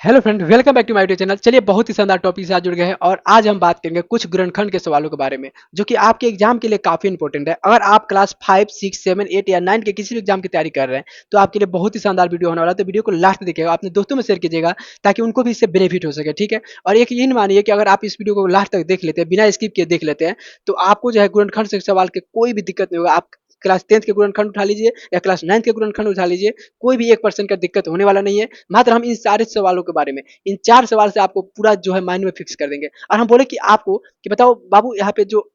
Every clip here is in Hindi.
Hello friend, welcome back to my YouTube channel. चलिए, बहुत ही शानदार टॉपिक से आज जुड़ गए हैं और आज हम बात करेंगे कुछ गुणनखंड के सवालों के बारे में जो कि आपके एग्जाम के लिए काफी इंपॉर्टेंट है। अगर आप क्लास 5, 6, 7, 8 या 9 के किसी भी एग्जाम की तैयारी कर रहे हैं तो आपके लिए बहुत ही शानदार वीडियो होने वाला है। तो वीडियो को लास्ट तक देखिएगा, अपने दोस्तों में शेयर कीजिएगा ताकि उनको भी इससे बेनिफिट हो सके। ठीक है, और एक यकीन मानिए कि अगर आप इस वीडियो को लास्ट तक देख लेते हैं, बिना स्किप किए देख लेते हैं, तो आपको जो है गुणनखंड से सवाल के कोई भी दिक्कत नहीं होगा। आप क्लास 10th के गुणनखंड उठा लीजिए या क्लास 9th के गुणनखंड उठा लीजिए, कोई भी 1% का दिक्कत होने वाला नहीं है। मात्र हम इन सारे सवालों के बारे में, इन 4 सवाल से आपको पूरा जो है माइंड में फिक्स कर देंगे। और हम बोले कि आपको कि बताओ बाबू, यहाँ पे जो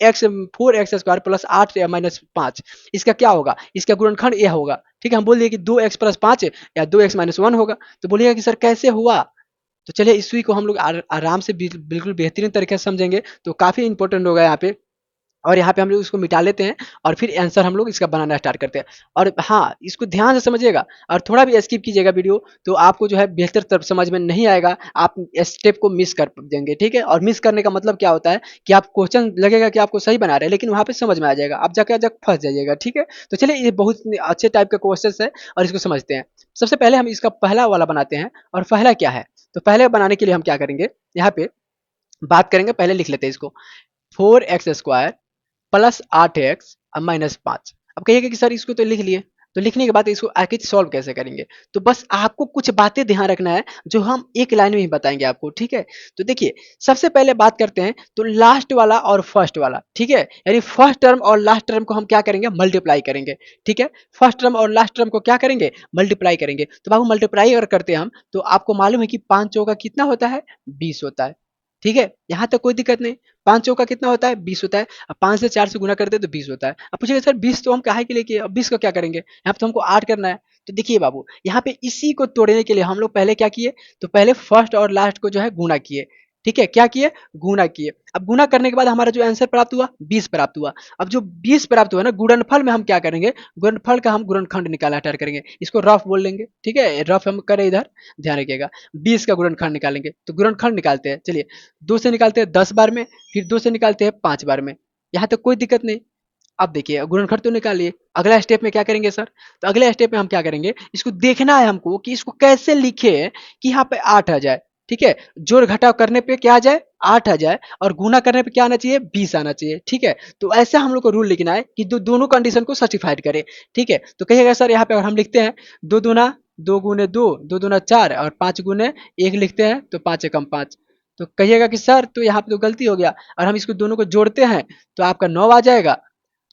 एक्स 4x² प्लस 8 या माइनस 5, इसका क्या होगा? इसका गुणनखंड यह होगा। ठीक है, हम बोल दिए कि 2x प्लस 5 या 2x माइनस 1 होगा। तो बोलिएगा कि सर कैसे हुआ? तो चलिए इसी को हम लोग आराम से बिल्कुल बेहतरीन तरीके से समझेंगे, तो काफी इंपॉर्टेंट होगा यहाँ पे। और यहाँ पे हम लोग इसको मिटा लेते हैं और फिर आंसर हम लोग इसका बनाना स्टार्ट करते हैं। और हाँ, इसको ध्यान से समझिएगा और थोड़ा भी स्किप कीजिएगा वीडियो, तो आपको जो है बेहतर तरफ समझ में नहीं आएगा, आप स्टेप को मिस कर देंगे। ठीक है, और मिस करने का मतलब क्या होता है कि आप क्वेश्चन लगेगा कि आपको सही बना रहे हैं लेकिन वहाँ पे समझ में आ जाएगा, आप जाकर फंस जाइएगा। ठीक है, तो चलिए ये बहुत अच्छे टाइप का क्वेश्चन है और इसको समझते हैं। सबसे पहले हम इसका पहला वाला बनाते हैं। और पहला क्या है? तो पहले बनाने के लिए हम क्या करेंगे, यहाँ पे बात करेंगे, पहले लिख लेते हैं इसको। 4x² प्लस 8x अब माइनस 5। अब कहिएगा कि सर इसको तो लिख लिए, तो लिखने के बाद इसको आगे सॉल्व कैसे करेंगे? तो बस आपको कुछ बातें ध्यान रखना है जो हम एक लाइन में ही बताएंगे आपको। ठीक है, तो देखिए सबसे पहले बात करते हैं तो लास्ट वाला और फर्स्ट वाला। ठीक है, यानी फर्स्ट टर्म और लास्ट टर्म को हम क्या करेंगे? मल्टीप्लाई करेंगे। ठीक है, फर्स्ट टर्म और लास्ट टर्म को क्या करेंगे? मल्टीप्लाई करेंगे। तो बाबू मल्टीप्लाई अगर करते हैं हम, तो आपको मालूम है कि 5 चौका कितना होता है? 20 होता है। ठीक है, यहाँ तक कोई दिक्कत नहीं। 5 चौका कितना होता है? 20 होता है। अब 5 से 4 से गुना करते हैं तो 20 होता है। अब पूछेगा सर 20 तो हम काहे के लिए किए, अब 20 को क्या करेंगे? यहाँ पे तो हमको 8 करना है। तो देखिए बाबू, यहाँ पे इसी को तोड़ने के लिए हम लोग पहले क्या किए? तो पहले फर्स्ट और लास्ट को जो है गुना किए। ठीक है, क्या किए? गुना किए। अब गुना करने के बाद हमारा जो आंसर प्राप्त हुआ 20 प्राप्त हुआ। अब जो 20 प्राप्त हुआ ना, गुणनफल में हम क्या करेंगे? गुणनफल का हम गुणनखंड निकाला स्टार्ट करेंगे, इसको रफ बोल लेंगे। ठीक है, रफ हम करें इधर, ध्यान रखिएगा। 20 का गुणनखंड निकालेंगे, तो गुणनखंड निकालते हैं। चलिए, 2 से निकालते हैं 10 बार में, फिर 2 से निकालते हैं 5 बार में। यहाँ तक कोई दिक्कत नहीं। अब देखिए गुणनखंड तो निकालिए, अगला स्टेप में क्या करेंगे सर? तो अगले स्टेप में हम क्या करेंगे, इसको देखना है हमको कि इसको कैसे लिखे कि यहाँ पे 8 आ जाए। ठीक है, जोड़ घटाव करने पे क्या आ जाए? 8 आ जाए, और गुना करने पे क्या आना चाहिए? 20 आना चाहिए। ठीक है, तो ऐसे हम लोग को रूल लिखना है कि दोनों कंडीशन को सर्टिफाइड करे। ठीक है, तो कहिएगा सर यहाँ पे अगर हम लिखते हैं 2 दूना 2 गुने 2, 2 दूना 4 और 5 गुने 1 लिखते हैं तो 5 एकम 5। तो कहिएगा कि सर तो यहाँ पे तो गलती हो गया, और हम इसको दोनों को जोड़ते हैं तो आपका 9 आ जाएगा।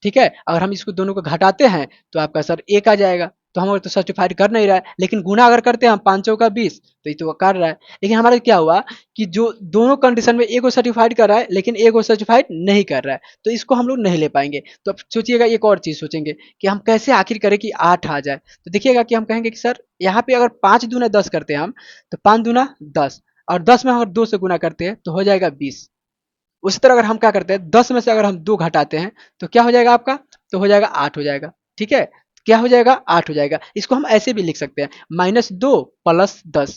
ठीक है, अगर हम इसको दोनों को घटाते हैं तो आपका सर 1 आ जाएगा। तो हम तो सर्टिफाइड कर नहीं रहा है, लेकिन गुना अगर करते हैं हम 5 चौका 20, तो ये तो कर रहा है। लेकिन हमारा क्या हुआ कि जो दोनों कंडीशन में एक को सर्टिफाइड कर रहा है लेकिन एक को सर्टिफाइड नहीं कर रहा है, तो इसको हम लोग नहीं ले पाएंगे। तो अब सोचिएगा, एक और चीज सोचेंगे कि हम कैसे आखिर करें कि 8 आ जाए। तो देखिएगा कि हम कहेंगे कि सर यहाँ पे अगर 5 दूना 10 करते हैं हम, तो 5 दूना 10, और 10 में अगर 2 से गुना करते हैं तो हो जाएगा 20। उसी तरह अगर हम क्या करते हैं, 10 में से अगर हम 2 घटाते हैं तो क्या हो जाएगा आपका? तो हो जाएगा 8 हो जाएगा। ठीक है, क्या हो जाएगा? 8 हो जाएगा। इसको हम ऐसे भी लिख सकते हैं, -2 प्लस 10,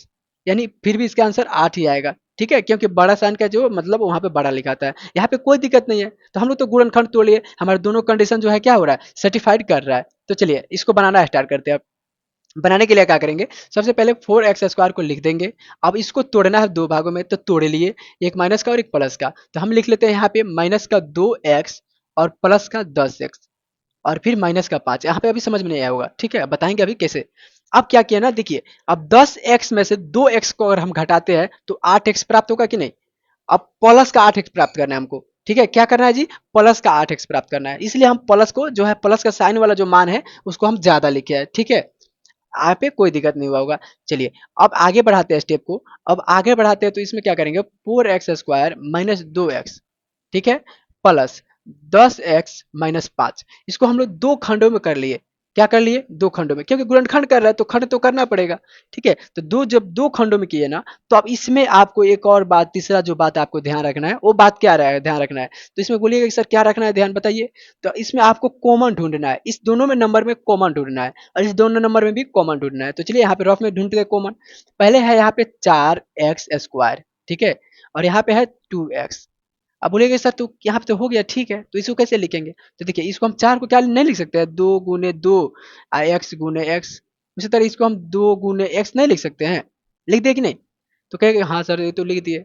यानी फिर भी इसका आंसर 8 ही आएगा। ठीक है, क्योंकि बड़ा साइन का जो मतलब वहां पे बड़ा लिखाता है, यहाँ पे कोई दिक्कत नहीं है। तो हम लोग तो गुणनखंड तोड़ लिए, हमारे दोनों कंडीशन जो है क्या हो रहा है? सर्टिफाइड कर रहा है। तो चलिए इसको बनाना स्टार्ट करते हैं। बनाने के लिए क्या करेंगे, सबसे पहले 4x² को लिख देंगे। अब इसको तोड़ना है दो भागों में, तो तोड़ लिए, एक माइनस का और एक प्लस का। तो हम लिख लेते हैं यहाँ पे माइनस का 2x और प्लस का 10x, और फिर माइनस का 5। यहाँ पे अभी समझ में नहीं आया होगा। ठीक है, बताएंगे अभी कैसे। अब क्या किया ना, देखिए अब 10x में से 2x को अगर हम घटाते हैं तो 8x प्राप्त होगा कि नहीं? अब प्लस का 8x प्राप्त करना है हमको। ठीक है, क्या करना है जी? प्लस का 8x प्राप्त करना है, इसलिए हम प्लस को जो है, प्लस का साइन वाला जो मान है उसको हम ज्यादा लिखे हैं। ठीक है, यहाँ पे कोई दिक्कत नहीं हुआ होगा। चलिए अब आगे बढ़ाते हैं स्टेप को। अब आगे बढ़ाते हैं तो इसमें क्या करेंगे, 4x² माइनस 2x, ठीक है, प्लस 10x माइनस 5। इसको हम लोग दो खंडों में कर लिए। क्या कर लिए? दो खंडों में, क्योंकि गुणनखंड कर रहा है तो खंड तो करना पड़ेगा। ठीक है, तो जब दो खंडों में किए ना, तो अब इसमें आपको एक और बात, तीसरा जो बात आपको ध्यान रखना है, वो बात क्या रहा ध्यान रखना है? तो इसमें बोलिएगा कि सर क्या रखना है, ध्यान बताइए। तो इसमें आपको कॉमन ढूंढना है, इस दोनों में नंबर में कॉमन ढूंढना है, और इस दोनों नंबर में भी कॉमन ढूंढना है। तो चलिए यहाँ पे रफ में ढूंढते हैं कॉमन। पहले है यहाँ पे 4x², ठीक है, और यहाँ पे है 2x। अब बोलेंगे सर तो यहाँ पे तो हो गया, ठीक है, तो इसको कैसे लिखेंगे? तो देखिए इसको हम 4 को क्या नहीं लिख सकते हैं, 2 गुने 2 x गुने x। उसी तरह इसको हम 2 गुने x नहीं लिख सकते हैं? लिख दिए कि नहीं? तो कहेगा हाँ सर ये तो लिख दिए।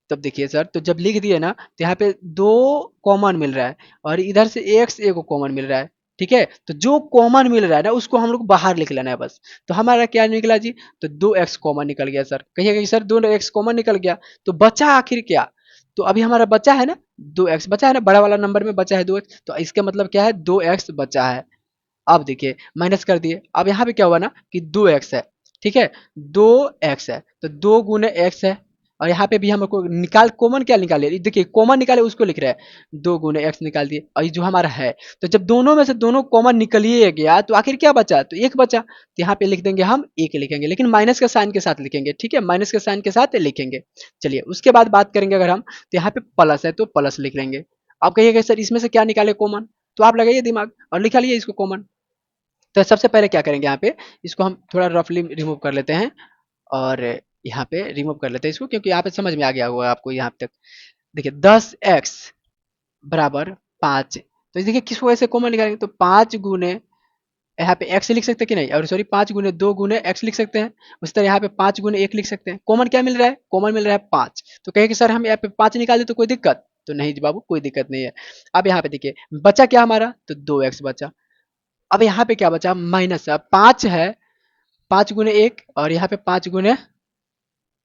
तब देखिए सर, तो जब लिख दिए ना तो यहाँ पे दो कॉमन मिल रहा है और इधर से एक्स ए को कॉमन मिल रहा है। ठीक है, तो जो कॉमन मिल रहा है ना उसको हम लोग बाहर लिख लेना है बस। तो हमारा क्या निकला जी? तो दो एक्स कॉमन निकल गया सर। कहिएगा कि सर दो एक्स कॉमन निकल गया, तो बचा आखिर क्या? तो अभी हमारा बचा है ना, दो एक्स बचा है ना, बड़ा वाला नंबर में बचा है दो एक्स, तो इसका मतलब क्या है, दो एक्स बचा है। अब देखिए माइनस कर दिए, अब यहाँ पे क्या हुआ ना कि दो एक्स है। ठीक है, दो एक्स है तो दो गुने एक्स है, और यहाँ पे भी हमको निकाल कॉमन क्या निकाले, देखिए कॉमन निकाले उसको लिख रहे हैं, दो गुने एक्स निकाल दिए, और ये जो हमारा है, तो जब दोनों में से दोनों कॉमन निकलिए गया तो आखिर क्या बचा, तो एक बचा, तो यहाँ पे लिख देंगे हम एक लिखेंगे, लेकिन माइनस के साइन के साथ लिखेंगे। ठीक है, माइनस के साइन के साथ लिखेंगे। चलिए उसके बाद बात करेंगे अगर हम, तो यहाँ पे प्लस है तो प्लस लिख लेंगे। अब कहिएगा सर इसमें से क्या निकाले कॉमन, तो आप लगाइए दिमाग और लिखा लिए इसको कॉमन। तो सबसे पहले क्या करेंगे, यहाँ पे इसको हम थोड़ा रफली रिमूव कर लेते हैं, और यहाँ पे रिमूव कर लेते हैं इसको, क्योंकि यहाँ पे समझ में आ गया होगा आपको यहाँ तक। देखिए 10x बराबर 5, तो देखिए किसको ऐसे कॉमन निकालेंगे, तो 5 गुने, यहाँ पे x लिख सकते हैं कि नहीं, और सॉरी 5 गुने 2 गुने x लिख सकते हैं। उस तरह यहाँ पे 5 गुने 1 लिख सकते हैं। कॉमन क्या मिल रहा है, कॉमन मिल रहा है 5। तो कहे कि सर हम यहाँ पे 5 निकाल दे तो कोई दिक्कत, तो नहीं जी बाबू कोई दिक्कत नहीं है। अब यहाँ पे देखिए बचा क्या हमारा, तो 2x बचा। अब यहाँ पे क्या बचा, माइनस है, 5 है, 5 गुने 1, और यहाँ पे 5 गुने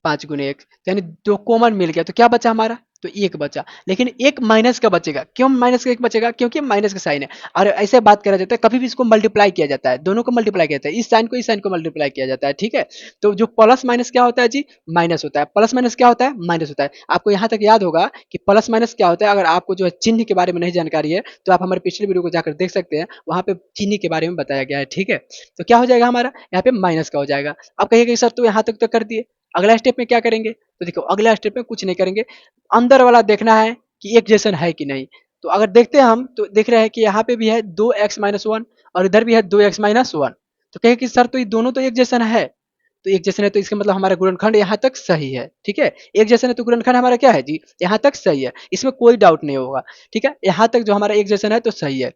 5 गुने 1, यानी दो कॉमन मिल गया, तो क्या बचा हमारा, तो एक बचा। लेकिन एक माइनस का बचेगा, क्यों माइनस का एक बचेगा, क्योंकि माइनस का साइन है। और ऐसे बात करा जाता है, कभी भी इसको मल्टीप्लाई किया जाता है, दोनों को मल्टीप्लाई किया जाता है, इस साइन को मल्टीप्लाई किया जाता है। ठीक है, तो जो प्लस माइनस क्या होता है जी, माइनस होता है, प्लस माइनस क्या होता है, माइनस होता है। आपको यहाँ तक याद होगा कि प्लस माइनस क्या होता है, अगर आपको जो है चिन्ह के बारे में नहीं जानकारी है तो आप हमारे पिछले वीडियो को जाकर देख सकते हैं, वहाँ पे चिन्ह के बारे में बताया गया है। ठीक है, तो क्या हो जाएगा हमारा, यहाँ पे माइनस का हो जाएगा। अब कहिएगा सर तो यहाँ तक तो कर दिए, अगला स्टेप में क्या करेंगे, तो देखो अगला स्टेप में कुछ नहीं करेंगे, अंदर वाला देखना है कि एक जैसन है कि नहीं। तो अगर देखते हैं हम तो देख रहे हैं कि यहाँ पे भी है 2x-1 और इधर भी है 2x-1। तो कहे कि सर तो ये दोनों तो एक जैसन है, तो एक जैसन है तो इसका मतलब हमारा गुणनखंड यहाँ तक सही है। ठीक है, एक जैसन है तो गुणनखंड हमारा क्या है जी, यहाँ तक सही है, इसमें कोई डाउट नहीं होगा। ठीक है, यहाँ तक जो हमारा एक जैसन है तो सही है।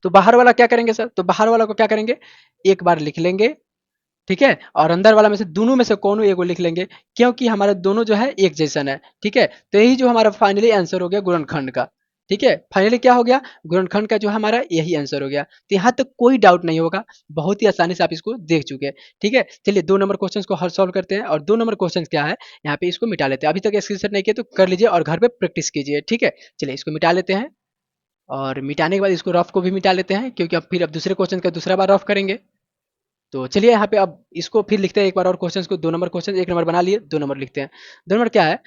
तो बाहर वाला क्या करेंगे सर, तो बाहर वाला को क्या करेंगे, एक बार लिख लेंगे। ठीक है, और अंदर वाला में से दोनों में से कोनो एगो लिख लेंगे, क्योंकि हमारा दोनों जो है एक जैसन है। ठीक है, तो यही जो हमारा फाइनली आंसर हो गया गुणनखंड का। ठीक है, फाइनली क्या हो गया, गुणनखंड का जो हमारा यही आंसर हो गया। तो यहाँ तक कोई डाउट नहीं होगा, बहुत ही आसानी से आप इसको देख चुके हैं। ठीक है, चलिए 2 नंबर क्वेश्चन को हल सॉल्व करते हैं, और 2 नंबर क्वेश्चन क्या है यहाँ पे इसको मिटा लेते हैं। अभी तक स्क्रीनशॉट नहीं किया तो कर लीजिए और घर पे प्रैक्टिस कीजिए। ठीक है, चलिए इसको मिटा लेते हैं, और मिटाने के बाद इसको रफ को भी मिटा लेते हैं, क्योंकि अब फिर अब दूसरे क्वेश्चन का दूसरा बार रफ करेंगे। तो चलिए यहाँ पे अब इसको फिर लिखते हैं एक बार और क्वेश्चन को, 2 नंबर क्वेश्चन, 1 नंबर बना लिए, 2 नंबर लिखते हैं। 2 नंबर क्या है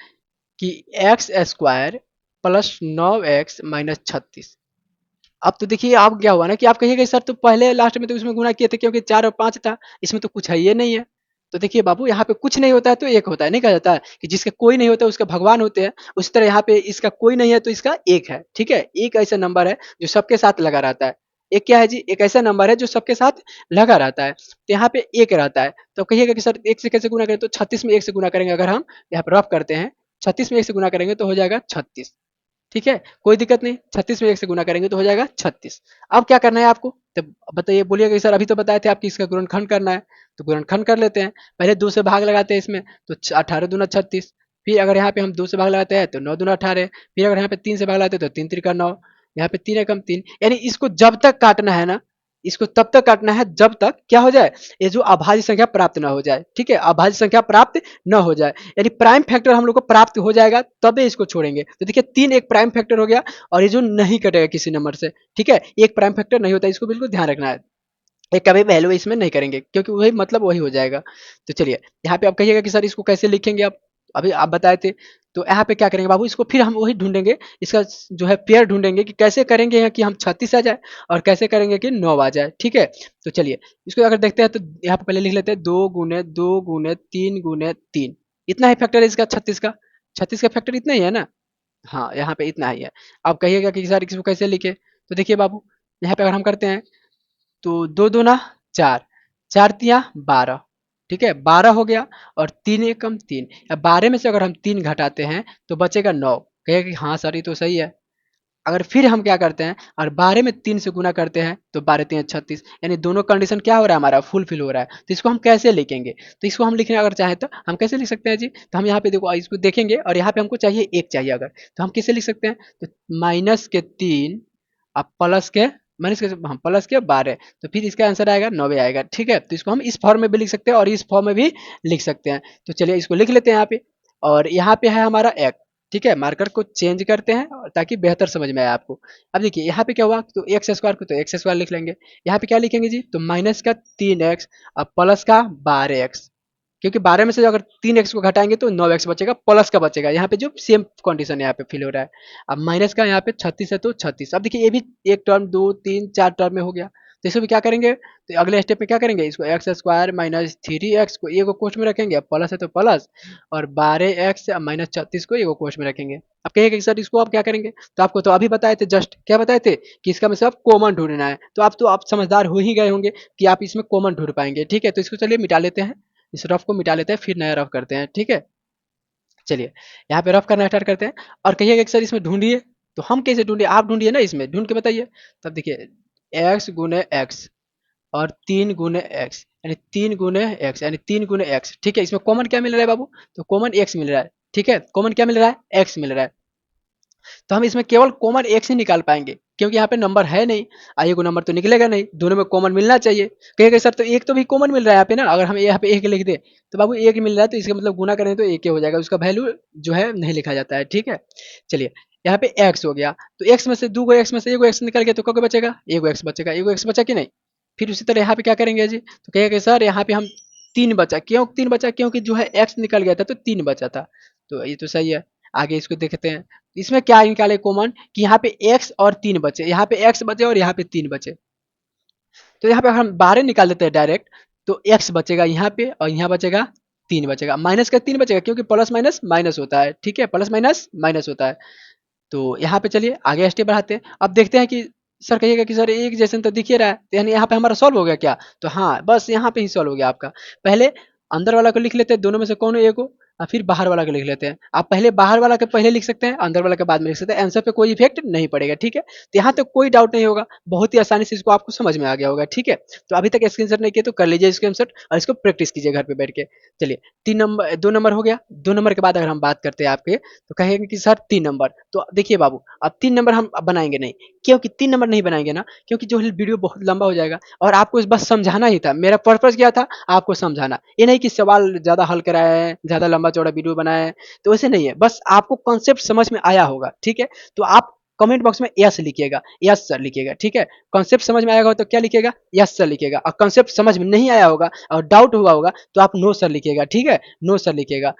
कि x² प्लस 9x-36। अब तो देखिए अब क्या हुआ ना कि आप कहिएगा सर तो पहले लास्ट में तो उसमें गुना किए थे क्योंकि 4 और 5 था, इसमें तो कुछ है ये नहीं है। तो देखिए बाबू यहाँ पे कुछ नहीं होता है तो एक होता है, नहीं कहा जाता है कि जिसका कोई नहीं होता उसका भगवान होते हैं, उसी तरह यहाँ पे इसका कोई नहीं है तो इसका एक है। ठीक है, एक ऐसा नंबर है जो सबके साथ लगा रहता है। एक क्या है जी, एक ऐसा नंबर है जो सबके साथ लगा रहता है, तो यहाँ पे एक रहता है। तो कहिएगा कि सर एक से कैसे गुना करें, तो 36 में एक से गुना करेंगे, अगर हम यहाँ पे रफ करते हैं 36 में एक से गुना करेंगे तो हो जाएगा 36। ठीक है, कोई दिक्कत नहीं, 36 में एक से गुना करेंगे तो हो जाएगा 36। अब क्या करना है आपको, तो बताइए, बोलिएगा कि सर अभी तो बताए थे आपकी इसका गुणनखंड करना है, तो गुणनखंड कर लेते हैं। पहले 2 से भाग लगाते हैं इसमें, तो 18 दूना 36। फिर अगर यहाँ पे हम 2 से भाग लगाते हैं तो 9 दूना 18। फिर अगर यहाँ पे 3 से भाग लगाते हैं तो 3 त्रिका 9, यहाँ पे 3 एकम 3। यानी इसको जब तक काटना है ना, इसको तब तक काटना है जब तक क्या हो जाए, ये जो अभाज्य संख्या प्राप्त ना हो जाए। ठीक है, अभाज्य संख्या प्राप्त न हो जाए, यानी प्राइम फैक्टर हम लोग को प्राप्त हो जाएगा तबे इसको छोड़ेंगे। तो देखिए 3 एक प्राइम फैक्टर हो गया, और ये जो नहीं कटेगा किसी नंबर से। ठीक है, एक प्राइम फैक्टर नहीं होता, इसको बिल्कुल ध्यान रखना है, एक कभी वैल्यू इसमें नहीं करेंगे क्योंकि वही मतलब वही हो जाएगा। तो चलिए यहाँ पे आप कहिएगा कि सर इसको कैसे लिखेंगे आप, अभी आप बताए थे। तो यहाँ पे क्या करेंगे बाबू, इसको फिर हम वही ढूंढेंगे, इसका जो है पेयर ढूंढेंगे कि कैसे करेंगे यहाँ कि हम 36 आ जाए, और कैसे करेंगे कि 9 आ जाए। ठीक है, तो चलिए इसको अगर देखते हैं तो यहाँ पे पहले लिख लेते हैं 2 गुने 2 गुने 3 गुने 3, इतना ही फैक्टर है इसका 36 का। 36 का फैक्टर इतना ही है ना, हाँ यहाँ पे इतना ही है। अब कहिएगा कि सर इसको कैसे लिखे, तो देखिए बाबू यहाँ पे अगर हम करते हैं तो 2 दूना 4, 4 तियाँ 12। ठीक है, 12 हो गया, और 3 एकम 3, या 12 में से अगर हम 3 घटाते हैं तो बचेगा 9। कहेगा कि हाँ सर ये तो सही है। अगर फिर हम क्या करते हैं और 12 में 3 से गुना करते हैं तो 12 3 36, यानी दोनों कंडीशन क्या हो रहा है हमारा फुलफिल हो रहा है। तो इसको हम कैसे लिखेंगे, तो इसको हम लिखने अगर चाहें तो हम कैसे लिख सकते हैं जी, तो हम यहाँ पे देखो इसको देखेंगे और यहाँ पे हमको चाहिए एक चाहिए अगर, तो हम कैसे लिख सकते हैं, तो -3 अब प्लस के 12, तो फिर इसका आंसर आएगा 9 आएगा। ठीक है, तो इसको हम इस फॉर्म में भी लिख सकते हैं और इस फॉर्म में भी लिख सकते हैं। तो चलिए इसको लिख लेते हैं यहाँ पे, और यहाँ पे है हमारा एक। ठीक है, मार्कर को चेंज करते हैं ताकि बेहतर समझ में आए आपको। अब देखिए यहाँ पे क्या हुआ, तो एक्स स्क्वायर को तो एक्स स्क्वायर लिख लेंगे। यहाँ पे क्या लिखेंगे जी, तो -3x अब प्लस का 12x, क्योंकि 12 में से अगर 3x को घटाएंगे तो 9x बचेगा, प्लस का बचेगा। यहाँ पे जो सेम कंडीशन यहाँ पे फिल हो रहा है। अब माइनस का यहाँ पे 36 है तो 36। अब देखिए ये भी एक टर्म 2 3 4 टर्म में हो गया, तो इसको भी क्या करेंगे, तो अगले स्टेप में क्या करेंगे, इसको एक्स स्क्वायर -3x को एक कोष्ठ में रखेंगे, प्लस है तो प्लस, और 12x -36 को एक कोष्ठ में रखेंगे। अब कहेंगे कि सर इसको आप क्या करेंगे, तो आपको तो अभी बताए थे, जस्ट क्या बताए थे कि इसका में से आप कॉमन ढूंढना है। तो आप समझदार हो ही गए होंगे कि आप इसमें कॉमन ढूंढ पाएंगे। ठीक है, तो इसको चलिए मिटा लेते हैं, इस रफ को मिटा लेते हैं, फिर नया रफ करते हैं। ठीक है, चलिए यहाँ पे रफ करना स्टार्ट करते हैं और कहिएगा कि सर इसमें ढूंढिए, तो हम कैसे ढूंढिए, आप ढूंढिए ना, इसमें ढूंढ के बताइए। तब देखिए एक्स गुने एक्स और 3 गुने एक्स, यानी 3 गुने एक्स, यानी 3 गुने एक्स। ठीक है, इसमें कॉमन क्या मिल रहा है बाबू, तो कॉमन एक्स मिल रहा है। ठीक है, कॉमन क्या मिल रहा है, एक्स मिल रहा है। तो हम इसमें केवल कॉमन एक्स ही निकाल पाएंगे, क्योंकि यहाँ पे नंबर है नहीं, आई को नंबर तो निकलेगा नहीं, दोनों में कॉमन मिलना चाहिए। कहेगा सर तो एक तो भी कॉमन मिल रहा है यहाँ पे ना, अगर हम यहाँ पे एक लिख दे तो बाबू एक मिल रहा है, तो इसका मतलब गुना करें तो एक ही हो जाएगा, उसका वैल्यू जो है नहीं लिखा जाता है। ठीक है, चलिए यहाँ पे एक्स हो गया, तो एक्स में से दो एक्स में से एक एक्स निकल गया, तो क्या बचेगा, एक एक्स बचेगा, एक एक्स बचा कि नहीं। फिर उसी तरह यहाँ पे क्या करेंगे जी, तो कहेगा सर यहाँ पे हम 3 बचा, क्यों 3 बचा, क्योंकि जो है एक्स निकल गया था तो 3 बचा था, तो ये तो सही है। आगे इसको देखते हैं, इसमें क्या निकाले कॉमन, कि यहाँ पे एक्स और 3 बचे, यहाँ पे एक्स बचे और यहाँ पे 3 बचे। तो यहाँ पे हम 12 निकाल देते हैं डायरेक्ट, तो एक्स बचेगा यहाँ पे और यहाँ बचेगा 3 बचेगा, माइनस का 3 बचेगा, क्योंकि प्लस माइनस माइनस होता है। ठीक है, प्लस माइनस माइनस होता है। तो यहाँ पे चलिए आगे स्टेप बढ़ाते हैं। अब देखते हैं कि सर कहिएगा कि सर एक जैसन तो दिख ही रहा है, तो यानी यहाँ पे हमारा सॉल्व हो गया क्या, तो हाँ बस यहाँ पे ही सॉल्व हो गया आपका। पहले अंदर वाला को लिख लेते हैं, दोनों में से कौन है एक को, और फिर बाहर वाला को लिख लेते हैं। आप पहले बाहर वाला के पहले लिख सकते हैं, अंदर वाला के बाद में लिख सकते हैं, आंसर पे कोई इफेक्ट नहीं पड़ेगा। ठीक है, तो यहाँ तक कोई डाउट नहीं होगा, बहुत ही आसानी से इसको आपको समझ में आ गया होगा। ठीक है, तो अभी तक स्क्रीनशॉट नहीं किया तो कर लीजिए स्क्रीनशॉट और इसको प्रैक्टिस कीजिए घर पे बैठ के। चलिए 3 नंबर 2 नंबर हो गया, 2 नंबर के बाद अगर हम बात करते हैं आपके, तो कहेंगे कि सर 3 नंबर, तो देखिए बाबू अब 3 नंबर हम अब बनाएंगे नहीं, क्योंकि 3 नंबर नहीं बनाएंगे ना, क्योंकि जो है वीडियो बहुत लंबा हो जाएगा और आपको इस बस समझाना ही था, मेरा पर्पज क्या था आपको समझाना, ये नहीं कि सवाल ज्यादा हल कराया है, ज्यादा लंबा चौड़ा वीडियो बनाया है, तो वैसे नहीं है, बस आपको कॉन्सेप्ट समझ में आया होगा। ठीक है, तो आप कमेंट बॉक्स में यस लिखिएगा, यस सर लिखिएगा। ठीक है, कॉन्सेप्ट समझ में आएगा हो तो क्या लिखिएगा, यस सर लिखिएगा, और कॉन्सेप्ट समझ में नहीं आया होगा और डाउट हुआ होगा तो आप नो सर लिखिएगा। ठीक है, नो सर लिखिएगा,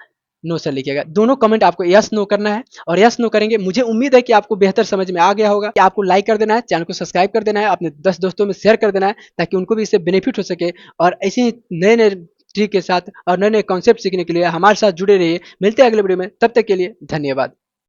नो सर लिखिएगा, दोनों कमेंट आपको यस नो करना है। और यस नो करेंगे, मुझे उम्मीद है कि आपको बेहतर समझ में आ गया होगा। कि आपको लाइक कर देना है, चैनल को सब्सक्राइब कर देना है, अपने 10 दोस्तों में शेयर कर देना है, ताकि उनको भी इससे बेनिफिट हो सके। और ऐसे ही नए नए ट्रिक के साथ और नए नए कॉन्सेप्ट सीखने के लिए हमारे साथ जुड़े रहिए। मिलते हैं अगले वीडियो में, तब तक के लिए धन्यवाद।